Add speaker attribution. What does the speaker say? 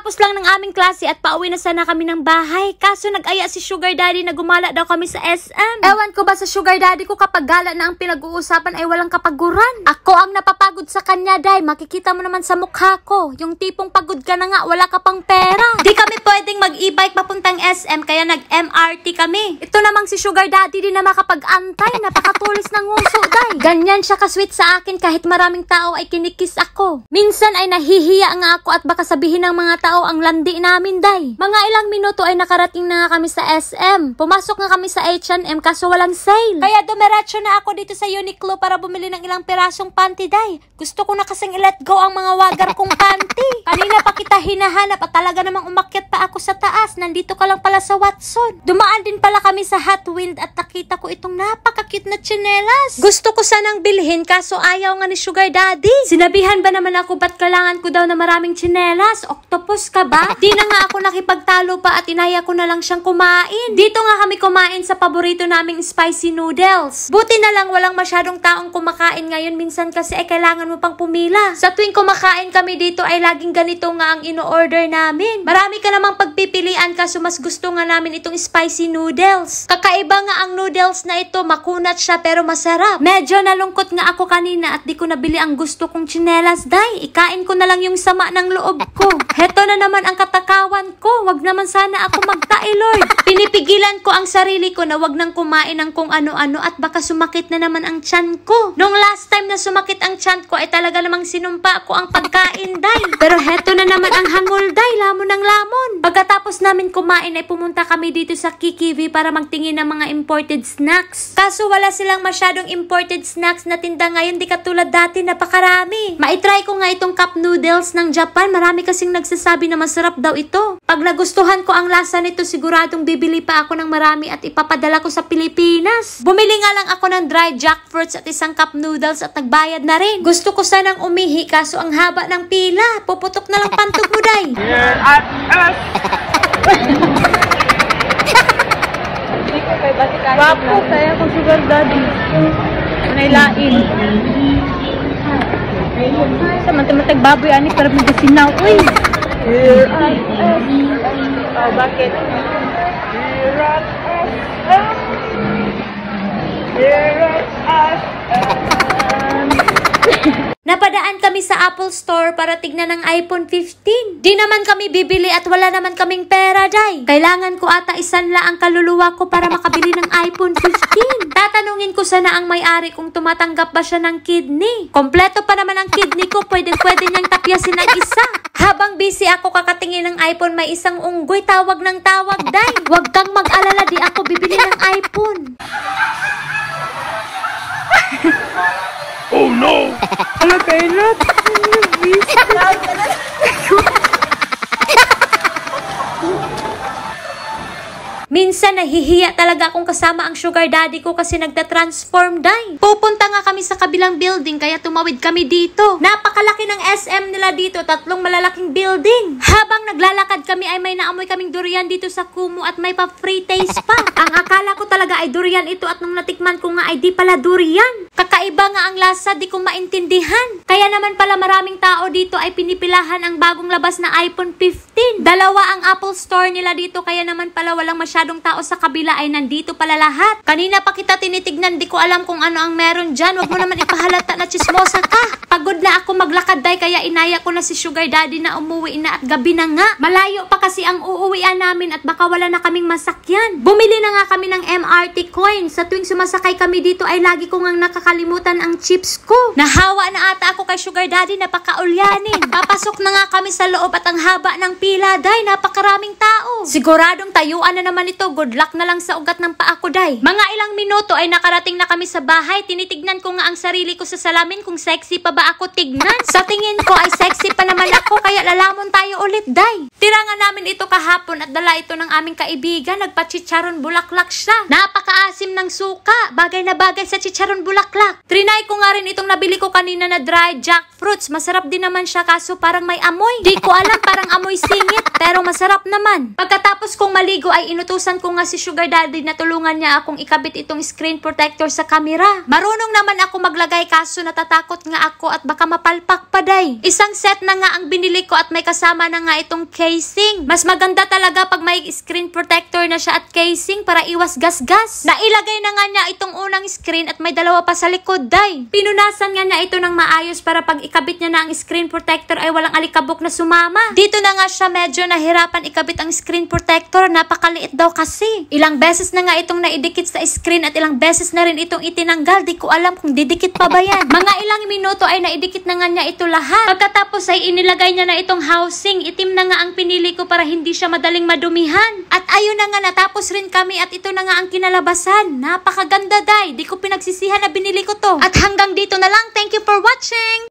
Speaker 1: Kakatapos lang ng aming klase at pauwi na sana kami ng bahay. Kaso nag-aya si Sugar Daddy na gumala daw kami sa SM. Ewan ko ba sa Sugar Daddy ko kapag gala na ang pinag-uusapan ay walang kapaguran. Ako ang napapagod sa kanya, Day. Makikita mo naman sa mukha ko. Yung tipong pagod ka na nga, wala ka pang pera. Di kami pwedeng mag-e-bike papuntang SM kaya nag-MRT kami. Ito namang si Sugar Daddy din na makapag-antay. Napakatulis ng nguso, Day. Ganyan siya ka-sweet sa akin kahit maraming tao ay kinikis ako. Minsan ay nahihiya nga ako at baka sabihin ng mga tao ang landi namin, Day. Mga ilang minuto ay nakarating na nga kami sa SM. Pumasok nga kami sa H&M kaso walang sale. Kaya dumiretso na ako dito sa Uniqlo para bumili ng ilang pirasong panty, Day. Gusto ko na kasing i-let go ang mga wagar kong panty. Kanina pa kita hinahanap at talaga namang umakyat pa ako sa taas. Nandito ka lang pala sa Watson. Dumaan din pala kami sa Hot Wind at nakita ko itong napaka-cute na tsinelas. Gusto ko sanang bilhin kaso ayaw nga ni Sugar Daddy. Sinabihan ba naman ako ba't kailangan ko daw na maraming tsinelas? Octopus ka ba? Di na nga ako nakipagtalo pa at inaya ko na lang siyang kumain. Dito nga kami kumain sa paborito naming spicy noodles. Buti na lang walang masyadong taong kumakain ngayon. Minsan kasi ay kailangan mo pang pumila. Sa tuwing kumakain kami dito ay laging ganito nga ang ino-order namin. Marami ka namang pagpipilian kaso mas gusto nga namin itong spicy noodles. Kakaiba nga ang noodles na ito. Makunat siya pero masarap. Medyo nalungkot nga ako kanina at di ko nabili ang gusto kong tsinelas, Day. Ikain ko na lang yung sama ng loob ko. Heto na naman ang katakawan ko. Wag naman sana ako magtai, Lord. Pinipigilan ko ang sarili ko na wag nang kumain ng kung ano-ano at baka sumakit na naman ang tiyan ko. Nung last time na sumakit ang tiyan ko ay talaga namang sinumpa ko ang pagkain, Day. Pero heto na naman ang hangul, Day. Lamon ng lamon. Pagkatapos namin kumain ay pumunta kami dito sa Kikivi para magtingin ng mga imported snacks. Kaso wala silang masyadong imported snacks na tinda ngayon. Di katulad dati, napakarami. Maitry ko nga itong cup noodles ng Japan. Marami kasing nagsasabi na masarap daw ito. Pag nagustuhan ko ang lasa nito, siguradong bibili pa ako ng marami at ipapadala ko sa Pilipinas. Bumili nga lang ako ng dry jackfruits at isang cup noodles at nagbayad na rin. Gusto ko sanang umihi kaso ang haba ng pila. Puputok na lang pantog mo, Day.
Speaker 2: Here at us! Wapo, saya ko Sugar Daddy. Manay lain. Sa matag baboy ani para magasinaw. Uy! Here at us. Oh, bakit? Here at us. Here at us.
Speaker 1: Napadaan kami sa Apple Store para tignan ng iPhone 15. Di naman kami bibili at wala naman kaming pera, Day. Kailangan ko ata isanla ang kaluluwa ko para makabili ng iPhone 15. Tatanungin ko sana ang may-ari kung tumatanggap ba siya ng kidney. Kompleto pa naman ang kidney ko, pwede niyang tapyasin ng isa. Habang busy ako kakatingin ng iPhone, may isang unggoy tawag ng tawag, Day. Huwag kang mag-alala, di ako bibili ng iPhone.
Speaker 2: Oh no! Ano kayo na?
Speaker 1: Minsan nahihiya talaga akong kasama ang Sugar Daddy ko kasi nagta-transform, Day. Pupunta nga kami sa kabilang building kaya tumawid kami dito. Napakalaki ng SM nila dito, 3 malalaking building. Habang naglalakad kami ay may naamoy kaming durian dito sa Kumu at may pa-free taste pa. Ang akala ko talaga ay durian ito at nung natikman ko nga ay di pala durian. Kakaiba nga ang lasa, di ko maintindihan. Kaya naman pala maraming tao dito ay pinipilahan ang bagong labas na iPhone 15. Dalawa ang Apple Store nila dito kaya naman pala walang masyadong tao sa kabila ay nandito pala lahat. Kanina pa kita tinitignan, di ko alam kung ano ang meron dyan. Huwag mo naman ipahalata na chismosa ka. Pagod na ako maglakad, Day, kaya inaya ko na si Sugar Daddy na umuwi na at gabi na nga. Malayo pa kasi ang uuwian namin at baka wala na kaming masakyan. Bumili na nga kami ng MRT coin. Sa tuwing sumasakay kami dito ay lagi ko ngang nakakalimutan ang chips ko. Nahawa na ata ako kay Sugar Daddy, napakaulyanin. Papasok na nga kami sa loob at ang haba ng pila, Day, napakaraming tao. Siguradong tayuan na naman ito. Good luck na lang sa ugat ng paa ko, Day. Mga ilang minuto ay nakarating na kami sa bahay. Tinitignan ko nga ang sarili ko sa salamin kung sexy pa ba ako tignan. Sa tingin ko ay sexy pa naman ako kaya lalamon tayo ulit, Day. Tira nga namin ito kahapon at dala ito ng aming kaibigan. Nagpa-chicharon bulaklak siya. Napakaasim ng suka. Bagay na bagay sa chicharon bulaklak. Trinay ko nga rin itong nabili ko kanina na dry jackfruits. Masarap din naman siya kaso parang may amoy. Di ko alam, parang amoy singit. Pero Pero masarap naman. Pagkatapos kong maligo ay inutusan ko nga si Sugar Daddy na tulungan niya akong ikabit itong screen protector sa camera. Marunong naman ako maglagay kaso natatakot nga ako at baka mapalpak pa day. Isang set na nga ang binili ko at may kasama na nga itong casing. Mas maganda talaga pag may screen protector na siya at casing para iwas gasgas. Nailagay na nga niya itong unang screen at may dalawa pa sa likod day. Pinunasan nga niya ito ng maayos para pag ikabit niya na ang screen protector ay walang alikabok na sumama. Dito na nga siya medyo nahirapan ikabit ang screen protector. Napakaliit daw kasi. Ilang beses na nga itong naidikit sa screen at ilang beses na rin itong itinanggal. Di ko alam kung didikit pa ba yan. Mga ilang minuto ay naidikit na nga niya ito lahat. Pagkatapos ay inilagay niya na itong housing. Itim na nga ang pinili ko para hindi siya madaling madumihan. At ayun na nga, natapos rin kami at ito na nga ang kinalabasan. Napakaganda day. Di ko pinagsisihan na binili ko to. At hanggang dito na lang. Thank you for watching!